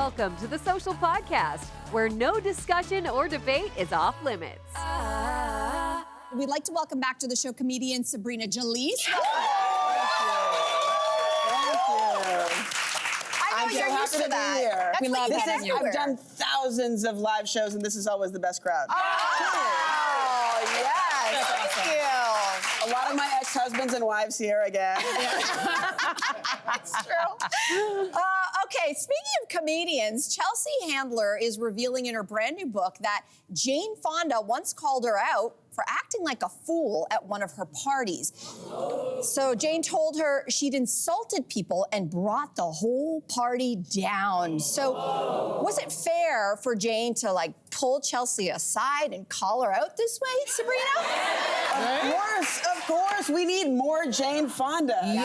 Welcome to the Social Podcast, where no discussion or debate is off limits. We'd like to welcome back to the show comedian Sabrina Jalise. I'm so happy to be here. We love having you. I've done thousands of live shows, and this is always the best crowd. Oh, yes. Thank you. A lot of my ex-husbands and wives here again. That's true. Okay, speaking of comedians, Chelsea Handler is revealing in her brand new book that Jane Fonda once called her out for acting like a fool at one of her parties. So Jane told her she'd insulted people and brought the whole party down. So was it fair for Jane to pull Chelsea aside and call her out this way, Sabrina? Of course, we need more Jane Fonda. Yes.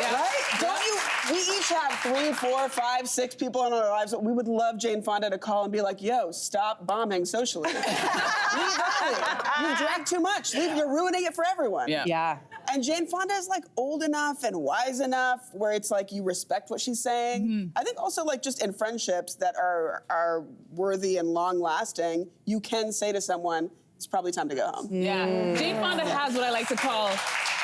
Right? Don't you? We each have 3, 4, 5, 6 people in our lives that we would love Jane Fonda to call and be like, yo, stop bombing socially. Leave early. You drank too much. You're ruining it for everyone. Yeah. And Jane Fonda is old enough and wise enough where it's you respect what she's saying. Mm-hmm. I think also just in friendships that are worthy and long lasting, you can say to someone, it's probably time to go home. Yeah. Jane Fonda has what I like to call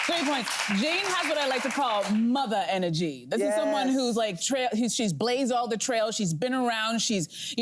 3 points. Jane has what I like to call mother energy. This is someone who's she's blazed all the trails. She's been around. She's,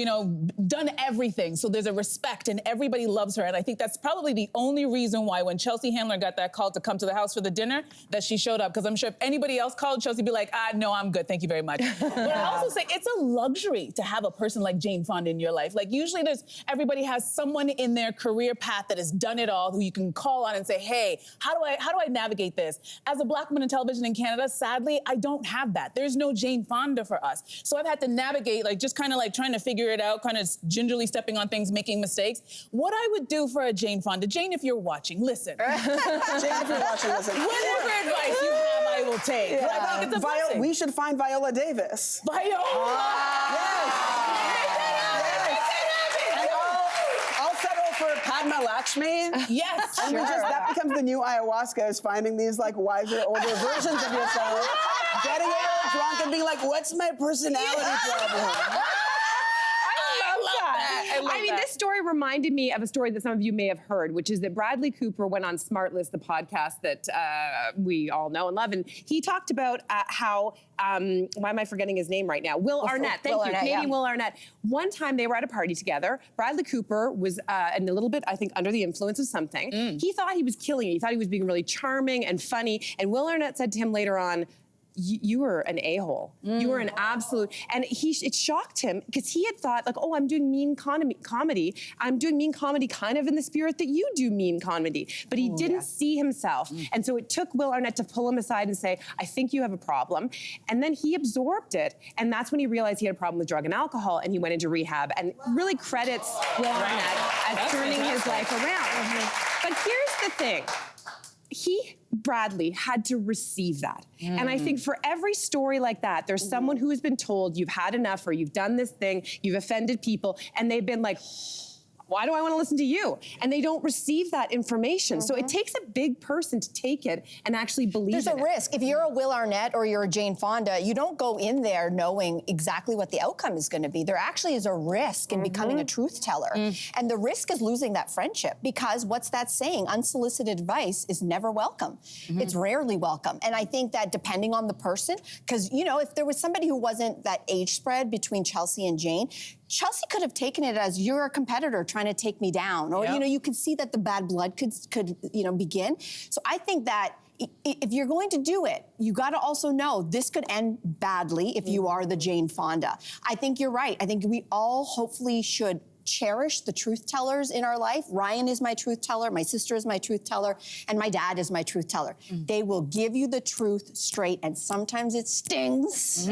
done everything. So there's a respect and everybody loves her. And I think that's probably the only reason why when Chelsea Handler got that call to come to the house for the dinner, that she showed up. Because I'm sure if anybody else called, Chelsea would be like, no, I'm good. Thank you very much. But I also say it's a luxury to have a person like Jane Fonda in your life. Usually everybody has someone in their career path that has done it all who you can call on and say, hey, how do I navigate this? As a Black woman in television in Canada, sadly, I don't have that. There's no Jane Fonda for us. So I've had to navigate, just kind of trying to figure it out, kind of gingerly stepping on things, making mistakes. What I would do for a Jane Fonda, Jane, if you're watching, listen. Jane, if you're watching, listen. Whatever advice you have, I will take. Yeah. I think it's a blessing. We should find Viola Davis. Padma Lakshmi. Yes. And that becomes the new ayahuasca, is finding these wiser, older versions of yourself, getting a little drunk and being like, what's my personality problem? This story reminded me of a story that some of you may have heard, which is that Bradley Cooper went on Smartlist, the podcast that we all know and love, and he talked about how, why am I forgetting his name right now? Will Arnett, thank you, Canadian Will Arnett. One time they were at a party together. Bradley Cooper was a little bit, I think, under the influence of something. He thought he was killing it. He thought he was being really charming and funny, and Will Arnett said to him later on, you were an a-hole. You were an absolute, and it shocked him because he had thought I'm doing mean comedy. I'm doing mean comedy kind of in the spirit that you do mean comedy, but he didn't see himself. And so it took Will Arnett to pull him aside and say, I think you have a problem. And then he absorbed it. And that's when he realized he had a problem with drug and alcohol, and he went into rehab, and really credits Will Arnett as turning his life around. But here's the thing. Bradley had to receive that. And I think for every story like that, there's someone who has been told you've had enough, or you've done this thing, you've offended people, and they've been like, why do I want to listen to you? And they don't receive that information. So it takes a big person to take it and actually believe There's a risk. If you're a Will Arnett or you're a Jane Fonda, you don't go in there knowing exactly what the outcome is going to be. There actually is a risk in becoming a truth teller. And the risk is losing that friendship, because what's that saying? Unsolicited advice is never welcome. It's rarely welcome. And I think that depending on the person, because, if there was somebody who wasn't that age spread between Chelsea and Jane, Chelsea could have taken it as, you're a competitor trying to take me down. Or, you could see that the bad blood could begin. So I think that if you're going to do it, you got to also know this could end badly if you are the Jane Fonda. I think you're right. I think we all hopefully should cherish the truth tellers in our life. Ryan is my truth teller, my sister is my truth teller, and my dad is my truth teller. They will give you the truth straight, and sometimes it stings,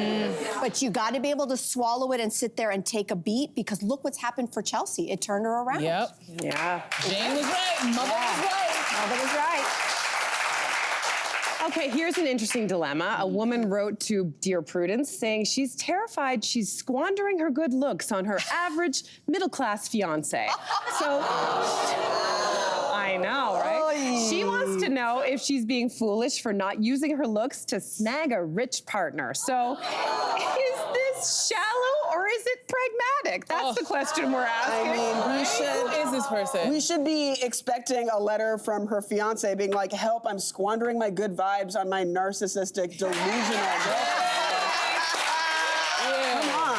but you got to be able to swallow it and sit there and take a beat, because look what's happened for Chelsea. It turned her around. Yep. Yeah. Jane was right. Mother was right. Mother was right. Okay, here's an interesting dilemma. A woman wrote to Dear Prudence saying she's terrified she's squandering her good looks on her average middle-class fiancé. So, I know, right? She wants to know if she's being foolish for not using her looks to snag a rich partner. So, is this shallow or is it pragmatic? That's the question we're asking. I mean, Who is this person? we should be expecting a letter from her fiance being like, help, I'm squandering my good vibes on my narcissistic, delusional girlfriend. Come on.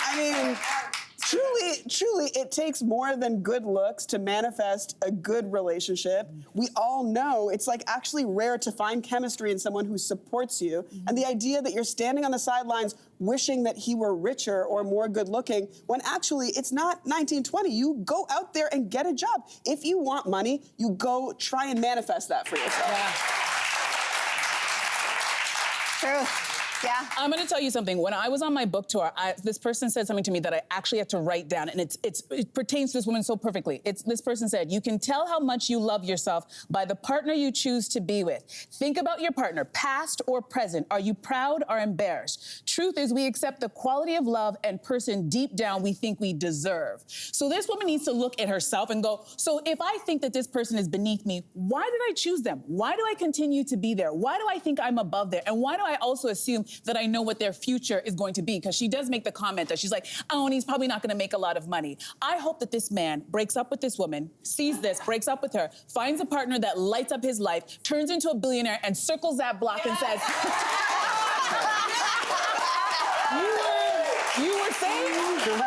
I mean, truly, it takes more than good looks to manifest a good relationship. We all know it's like actually rare to find chemistry in someone who supports you. And the idea that you're standing on the sidelines wishing that he were richer or more good looking, when actually it's not 1920. You go out there and get a job. If you want money, you go try and manifest that for yourself. True. Yeah. I'm going to tell you something. When I was on my book tour, this person said something to me that I actually had to write down, and it pertains to this woman so perfectly. This person said, you can tell how much you love yourself by the partner you choose to be with. Think about your partner, past or present. Are you proud or embarrassed? Truth is, we accept the quality of love and person deep down we think we deserve. So this woman needs to look at herself and go, so if I think that this person is beneath me, why did I choose them? Why do I continue to be there? Why do I think I'm above there? And why do I also assume that I know what their future is going to be? Because she does make the comment that she's like, oh, and he's probably not going to make a lot of money. I hope that this man breaks up with this woman, sees this, breaks up with her, finds a partner that lights up his life, turns into a billionaire, and circles that block and says, you were saying? So I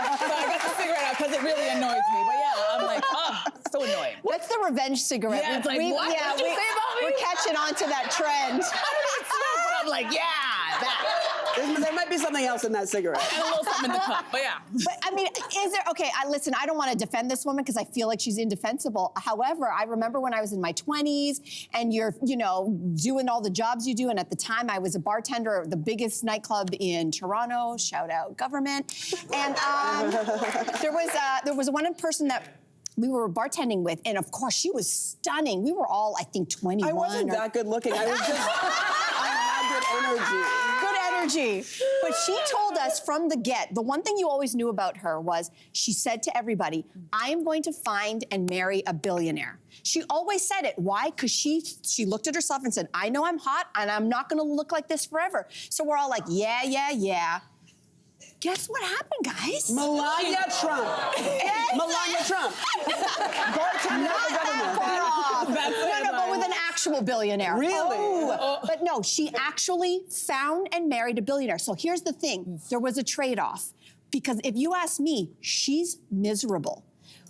got the cigarette out because it really annoys me. But yeah, I'm like, oh, so annoying. What's the revenge cigarette? Yeah, it's like, what did you say about me? We're catching on to that trend. But I'm like, yeah, that. There might be something else in that cigarette. And a little something in the cup, but yeah. But I mean, is there, okay, listen, I don't want to defend this woman because I feel like she's indefensible. However, I remember when I was in my 20s and you're, doing all the jobs you do. And at the time I was a bartender at the biggest nightclub in Toronto, shout out government. And there was one person that we were bartending with, and of course she was stunning. We were all, I think, 21. I wasn't that good looking. I was just, I had good energy. But she told us from the get, the one thing you always knew about her was she said to everybody, I am going to find and marry a billionaire. She always said it. Why? Because she looked at herself and said, I know I'm hot and I'm not going to look like this forever. So we're all like, yeah. Guess what happened, guys? Melania Trump. Melania Trump. Bartender Not that far off. No, but with an actual billionaire. Really? Oh. But no, she actually found and married a billionaire. So here's the thing. There was a trade-off. Because if you ask me, she's miserable.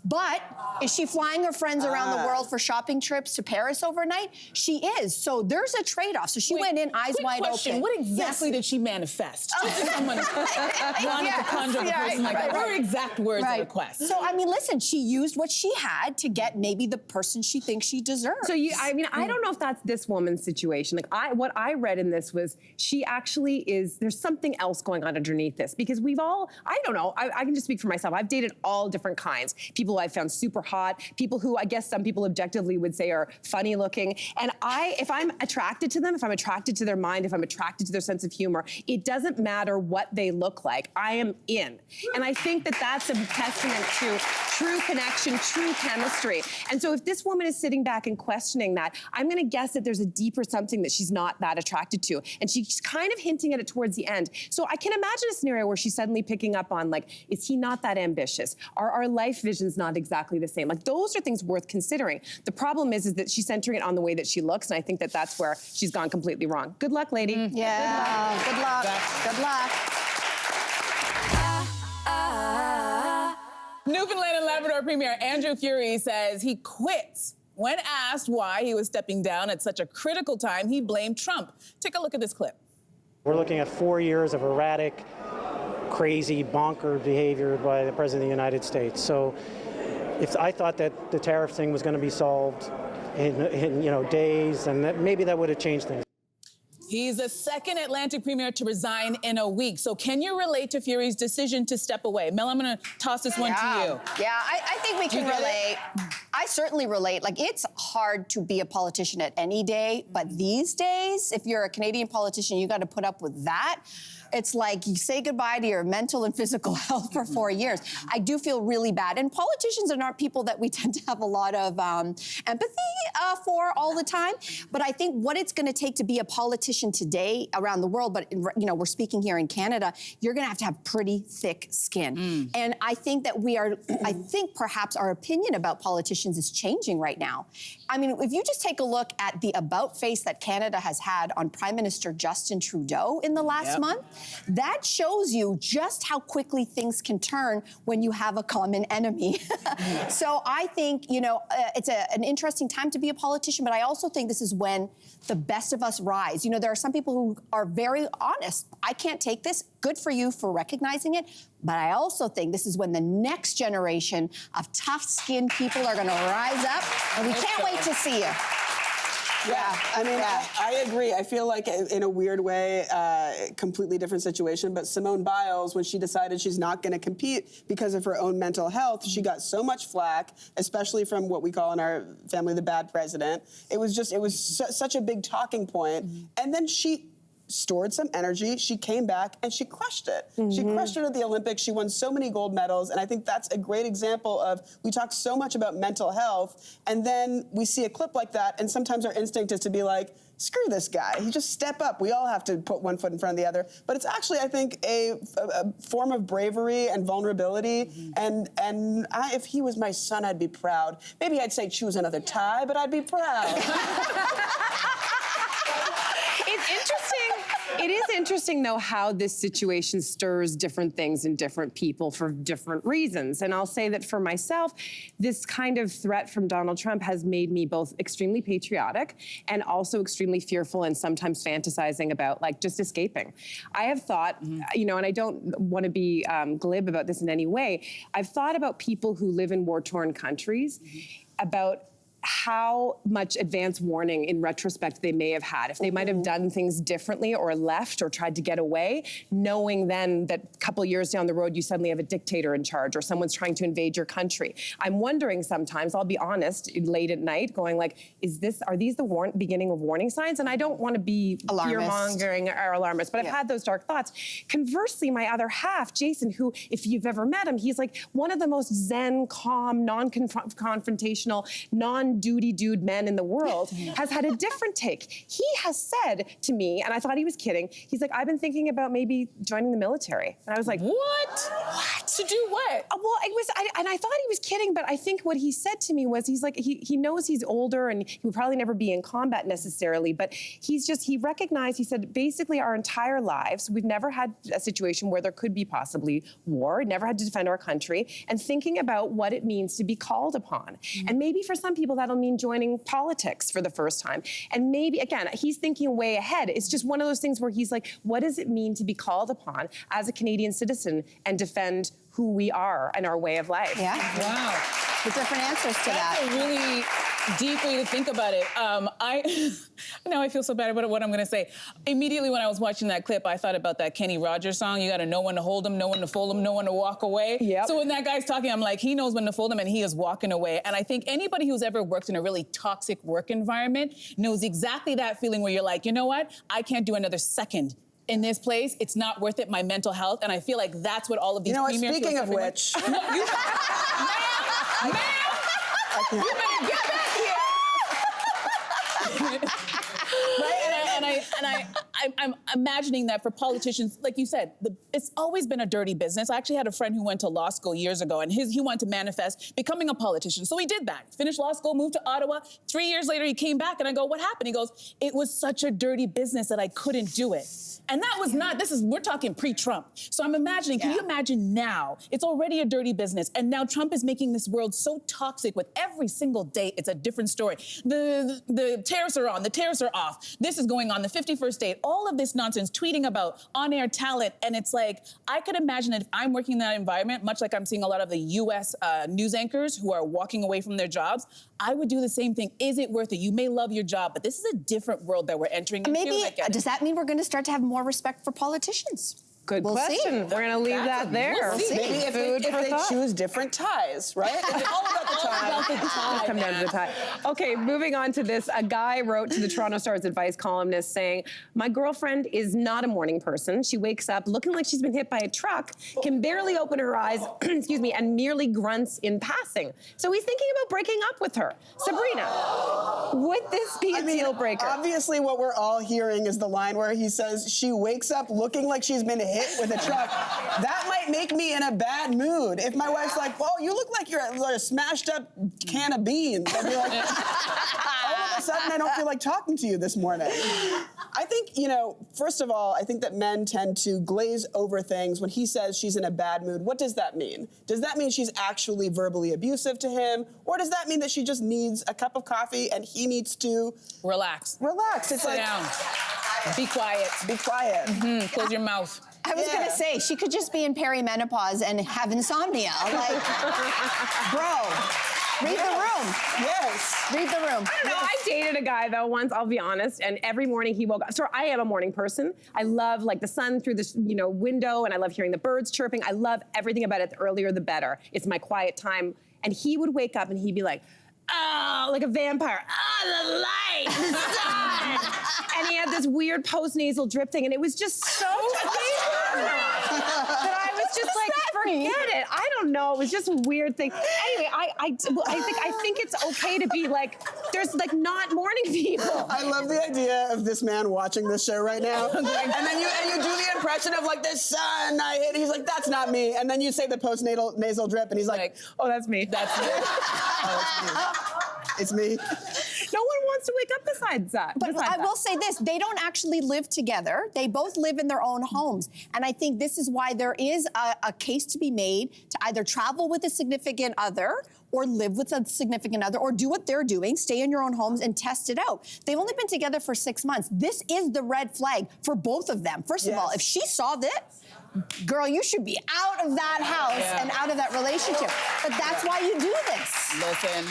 But is she flying her friends around the world for shopping trips to Paris overnight? She is. So there's a trade-off. So she went in eyes wide open. What exactly did she manifest? Just as someone wanted to conjure a person like that. What are her exact words of request? So, I mean, listen, she used what she had to get maybe the person she thinks she deserves. So I don't know if that's this woman's situation. What I read in this was she actually is, there's something else going on underneath this because I don't know, I can just speak for myself. I've dated all different kinds. People I found super hot, people who I guess some people objectively would say are funny looking. And if I'm attracted to them, if I'm attracted to their mind, if I'm attracted to their sense of humor, it doesn't matter what they look like. I am in. And I think that that's a testament to true connection, true chemistry. And so if this woman is sitting back and questioning that, I'm gonna guess that there's a deeper something that she's not that attracted to. And she's kind of hinting at it towards the end. So I can imagine a scenario where she's suddenly picking up on is he not that ambitious? Are our life visions not exactly the same? Those are things worth considering. The problem is that she's centering it on the way that she looks, and I think that that's where she's gone completely wrong. Good luck, lady. Yeah, good luck. Good luck. Newfoundland and Labrador Premier Andrew Furey says he quits. When asked why he was stepping down at such a critical time, he blamed Trump. Take a look at this clip. We're looking at 4 years of erratic, crazy, bonkers behavior by the President of the United States. So if I thought that the tariff thing was going to be solved in days, and maybe that would have changed things. He's the second Atlantic premier to resign in a week. So can you relate to Furey's decision to step away? Mel, I'm going to toss this one to you. Yeah, I think we can relate. I certainly relate. Like, it's hard to be a politician at any day, but these days, if you're a Canadian politician, you got to put up with that. It's like you say goodbye to your mental and physical health for 4 years. I do feel really bad. And politicians are not people that we tend to have a lot of empathy for all the time. But I think what it's going to take to be a politician today around the world, but we're speaking here in Canada, you're going to have pretty thick skin. And I think that I think perhaps our opinion about politicians is changing right now. I mean, if you just take a look at the about face that Canada has had on Prime Minister Justin Trudeau in the last month, that shows you just how quickly things can turn when you have a common enemy. So I think, it's an interesting time to be a politician, but I also think this is when the best of us rise. There are some people who are very honest. I can't take this. Good for you for recognizing it. But I also think this is when the next generation of tough-skinned people are going to rise up, and we can't wait to see you. Yeah, I mean, I agree. I feel like in a weird way, completely different situation, but Simone Biles, when she decided she's not going to compete because of her own mental health, she got so much flack, especially from what we call in our family the bad president. It was such a big talking point. And then she stored some energy, she came back, and she crushed it. She crushed it at the Olympics. She won so many gold medals, and I think that's a great example of, we talk so much about mental health, and then we see a clip like that, and sometimes our instinct is to be like, screw this guy. You just step up. We all have to put one foot in front of the other. But it's actually, I think, a form of bravery and vulnerability. And if he was my son, I'd be proud. Maybe I'd say choose another tie, but I'd be proud. It's interesting. It is interesting, though, how this situation stirs different things in different people for different reasons. And I'll say that for myself, this kind of threat from Donald Trump has made me both extremely patriotic and also extremely fearful and sometimes fantasizing about, just escaping. I have thought, and I don't want to be glib about this in any way, I've thought about people who live in war-torn countries, about how much advance warning in retrospect they may have had, if they might have done things differently or left or tried to get away, knowing then that a couple years down the road you suddenly have a dictator in charge or someone's trying to invade your country. I'm wondering sometimes, I'll be honest, late at night going are these the beginning of warning signs? And I don't want to be fear-mongering or alarmist, but I've had those dark thoughts. Conversely, my other half, Jason, who, if you've ever met him, he's like one of the most zen, calm, non-confrontational, non-duty dude men in the world, has had a different take. He has said to me, and I thought he was kidding, he's like, I've been thinking about maybe joining the military. And I was like, what? To do what? Well, and I thought he was kidding, but I think what he said to me was, he's like, he knows he's older and he would probably never be in combat necessarily, but he recognized, he said, basically our entire lives, we've never had a situation where there could be possibly war, never had to defend our country, and thinking about what it means to be called upon. And maybe for some people that'll mean joining politics for the first time. And maybe, again, he's thinking way ahead. It's just one of those things where he's like, what does it mean to be called upon as a Canadian citizen and defend who we are and our way of life? Yeah. Wow. The different answers to That's that. a really deep way to think about it. Now I feel so bad about what I'm gonna say. Immediately when I was watching that clip, I thought about that Kenny Rogers song, you gotta know when to hold him, know when to fold him, know when to walk away. Yep. So when that guy's talking, I'm like, he knows when to fold him and he is walking away. And I think anybody who's ever worked in a really toxic work environment knows exactly that feeling where you're like, you know what? I can't do another second in this place. It's not worth it, my mental health. And I feel like that's what all of these premiers speaking of which. No, you, ma'am, you better get back here. Right? And I'm imagining that for politicians, like you said, it's always been a dirty business. I actually had a friend who went to law school years ago, and he wanted to manifest becoming a politician. So he did that. Finished law school, moved to Ottawa. 3 years later, he came back, and I go, what happened? He goes, it was such a dirty business that I couldn't do it. And that was not, we're talking pre-Trump. So I'm imagining, can you imagine now, it's already a dirty business, and now Trump is making this world so toxic with every single day, it's a different story. The tariffs are on, the tariffs are off, this is going on, the 51st date, all of this nonsense, tweeting about on-air talent, and it's like, I could imagine that if I'm working in that environment, much like I'm seeing a lot of the US news anchors who are walking away from their jobs, I would do the same thing. Is it worth it? You may love your job, but this is a different world that we're entering into. Maybe, does that mean we're going to start to have more respect for politicians? Good We'll see. question. We're gonna leave that there. we'll see. Maybe if they, Food for thought. choose different ties, right? It's all about the tie. Come down to the tie. Okay, moving on to this. A guy wrote to the Toronto Star's advice columnist saying, my girlfriend is not a morning person. She wakes up looking like she's been hit by a truck, can barely open her eyes, excuse me, and merely grunts in passing. So he's thinking about breaking up with her. Sabrina, would this be a deal breaker? Obviously, what we're all hearing is the line where he says, she wakes up looking like she's been hit with a truck. That might make me in a bad mood. If my wife's like, "Whoa, you look like you're a smashed up can of beans," I'd be like, all of a sudden, I don't feel like talking to you this morning. I think, first of all, I think that men tend to glaze over things. When he says she's in a bad mood, what does that mean? Does that mean she's actually verbally abusive to him? Or does that mean that she just needs a cup of coffee and he needs to Relax. relax? Sit down. Be quiet. Be quiet. Close your mouth. I was gonna say, she could just be in perimenopause and have insomnia. Like, bro, read the room. Yes. Read the room. I don't know. I dated a guy though once, I'll be honest, and every morning he woke up. So I am a morning person. I love like the sun through the window, and I love hearing the birds chirping. I love everything about it. The earlier the better. It's my quiet time. And he would wake up and he'd be like, oh, like a vampire. Oh, the light, the sun. And he had this weird post-nasal drip thing, and it was just so that I was just like, forget it. I don't know. It was just a weird thing. Anyway, I think it's okay to be like, there's like not morning people. I love the idea of this man watching this show right now. and then you do the impression of like the sun I hit. He's like, that's not me. And then you say the nasal drip, and he's like, Oh, that's me. That's me. it's me. No one wants to wake up besides that. But I will say this, they don't actually live together. They both live in their own homes. And I think this is why there is a case to be made to either travel with a significant other or live with a significant other or do what they're doing, stay in your own homes and test it out. They've only been together for 6 months. This is the red flag for both of them. First of all, if she saw this, girl, you should be out of that house and out of that relationship. But that's why you do this. Listen,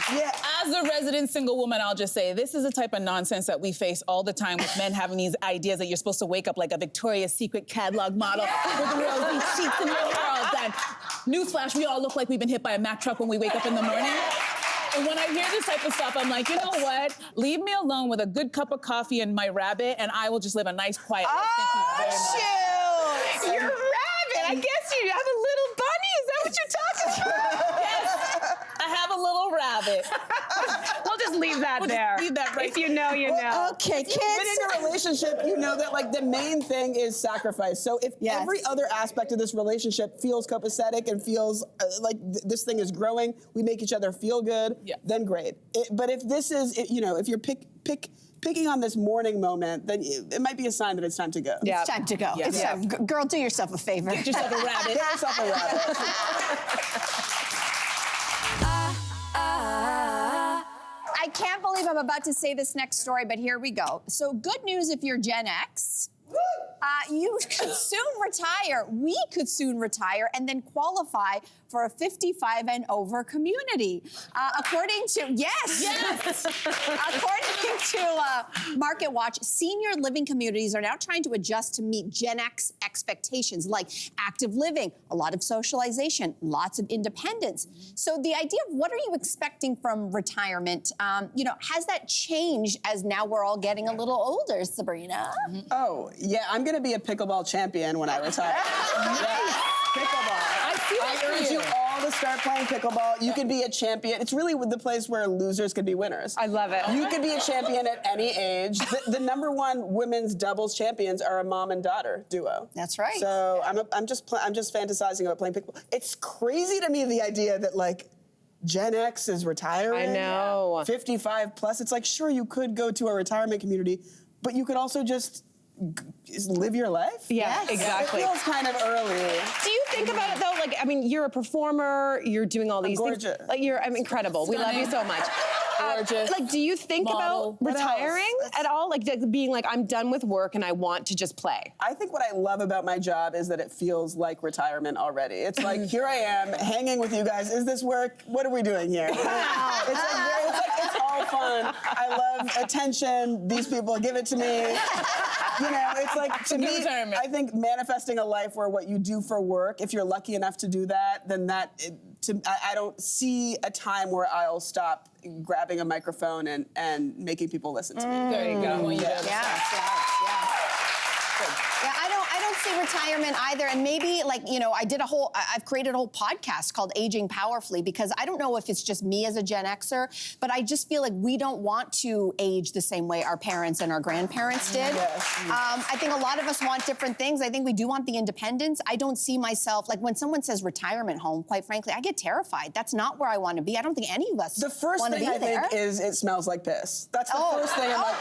as a resident single woman, I'll just say, this is the type of nonsense that we face all the time with men having these ideas that you're supposed to wake up like a Victoria's Secret catalog model with the rosy cheeks and the curls. And newsflash, we all look like we've been hit by a Mack truck when we wake up in the morning. And when I hear this type of stuff, I'm like, you know what? Leave me alone with a good cup of coffee and my rabbit, and I will just live a nice, quiet life. Thank you very much. You're a rabbit. I guess you have a little bunny. Is that what you're talking about? Yes, I have a little rabbit. We'll just leave that there. Leave that right. If you know, you know. Okay, kids. When in a relationship, you know that like the main thing is sacrifice. So if every other aspect of this relationship feels copacetic and feels like this thing is growing, we make each other feel good, then great. But if this is, if you're picking on this morning moment, then it might be a sign that it's time to go. Yeah. It's time to go. Yeah. It's time. Girl, do yourself a favor. Get yourself a rabbit. Get yourself a rabbit. I can't believe I'm about to say this next story, but here we go. So good news if you're Gen X. You could soon retire. We could soon retire and then qualify for a 55 and over community. According to according to Market Watch, senior living communities are now trying to adjust to meet Gen X expectations, like active living, a lot of socialization, lots of independence. So the idea of what are you expecting from retirement? Has that changed as now we're all getting a little older, Sabrina? Oh, yeah, I'm gonna be a pickleball champion when I retire. Pickleball. I urge you all to start playing pickleball. You can be a champion. It's really the place where losers can be winners. I love it. You can be a champion at any age. The number one women's doubles champions are a mom and daughter duo. That's right. So I'm just fantasizing about playing pickleball. It's crazy to me, the idea that like Gen X is retiring. I know. 55 plus. It's like, sure, you could go to a retirement community, but you could also just live your life? Yeah, exactly. It feels kind of early. Do you think about it though? Like, I mean, you're a performer, you're doing all these things. Gorgeous. Like, I'm incredible. We love you so much. Gorgeous. Like, do you think Model. about What retiring else? at all? Like, being like, I'm done with work and I want to just play. I think what I love about my job is that it feels like retirement already. It's like, here I am, hanging with you guys. Is this work? What are we doing here? It's all fun. I love attention. These people give it to me. You know, it's like, to me, retirement. I think manifesting a life where what you do for work, if you're lucky enough to do that, then I don't see a time where I'll stop grabbing a microphone and making people listen to me. There you go. I want you to Yeah, I don't see retirement either. And maybe, like, you know, I've created a whole podcast called Aging Powerfully, because I don't know if it's just me as a Gen Xer, but I just feel like we don't want to age the same way our parents and our grandparents did. Yes. I think a lot of us want different things. I think we do want the independence. I don't see myself, like, when someone says retirement home, quite frankly, I get terrified. That's not where I want to be. I don't think any of us The first want to thing be I there. think is it smells like piss. That's the first thing I'm like,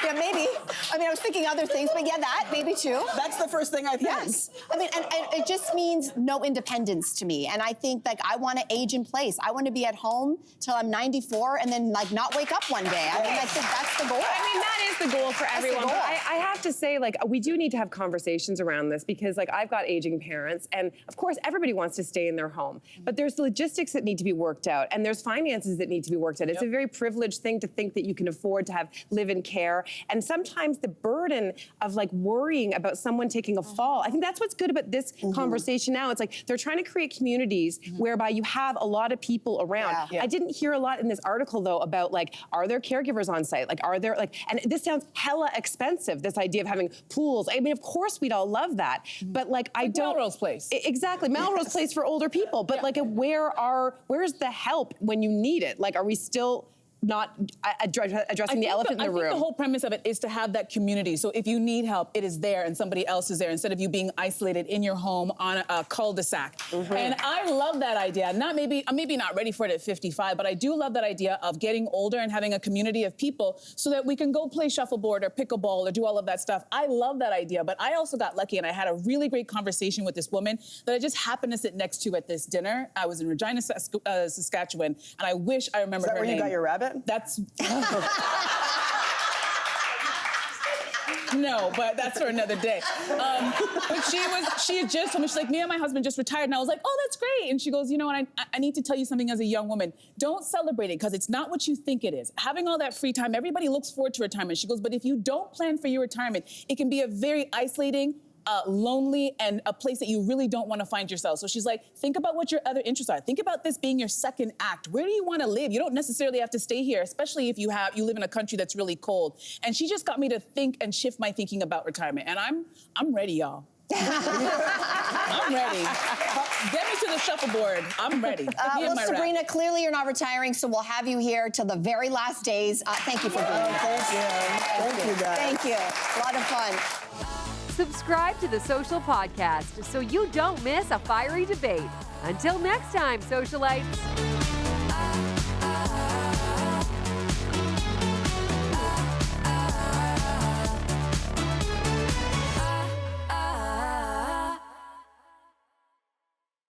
Yeah, maybe. I mean, I was thinking other things, but yeah, that, maybe too. that's the first thing I think. Yes. I mean, and it just means no independence to me. And I think, like, I want to age in place. I want to be at home till I'm 94 and then, like, not wake up one day. I mean, I think that's the goal. I mean, that is the goal for everyone. goal. But I have to say, like, we do need to have conversations around this, because, like, I've got aging parents, and of course, everybody wants to stay in their home. But there's logistics that need to be worked out, and there's finances that need to be worked out. It's a very privileged thing to think that you can afford to live in care. And sometimes the burden of, like, worrying about someone taking a fall, I think that's what's good about this conversation now. It's like they're trying to create communities whereby you have a lot of people around. Yeah. I didn't hear a lot in this article, though, about, like, are there caregivers on site? Like, are there, like, and this sounds hella expensive, this idea of having pools. I mean, of course we'd all love that, but, like, I don't. Melrose Place. Exactly, Melrose Place for older people. But like, where's the help when you need it? Like, are we still not addressing the elephant in the I room? think the whole premise of it is to have that community. So if you need help, it is there and somebody else is there, instead of you being isolated in your home on a cul-de-sac. And I love that idea. I'm maybe not ready for it at 55, but I do love that idea of getting older and having a community of people so that we can go play shuffleboard or pickleball or do all of that stuff. I love that idea, but I also got lucky and I had a really great conversation with this woman that I just happened to sit next to at this dinner. I was in Regina, Saskatchewan, and I wish I remembered her name. Is that where you got your rabbit? That's no, but that's for another day. But she had just told me, she's like, me and my husband just retired, and I was like, oh, that's great. And she goes, you know what, I need to tell you something as a young woman. Don't celebrate it, because it's not what you think it is. Having all that free time, everybody looks forward to retirement. She goes, but if you don't plan for your retirement, it can be a very isolating, lonely, and a place that you really don't want to find yourself. So she's like, think about what your other interests are. Think about this being your second act. Where do you want to live? You don't necessarily have to stay here, especially if you live in a country that's really cold. And she just got me to think and shift my thinking about retirement. And I'm ready, y'all. I'm ready. Get me to the shuffleboard. I'm ready. Well, Sabrina, clearly you're not retiring, so we'll have you here till the very last days. Thank you for being here. Thank you, guys. Thank you. A lot of fun. Subscribe to the Social Podcast so you don't miss a fiery debate. Until next time, socialites.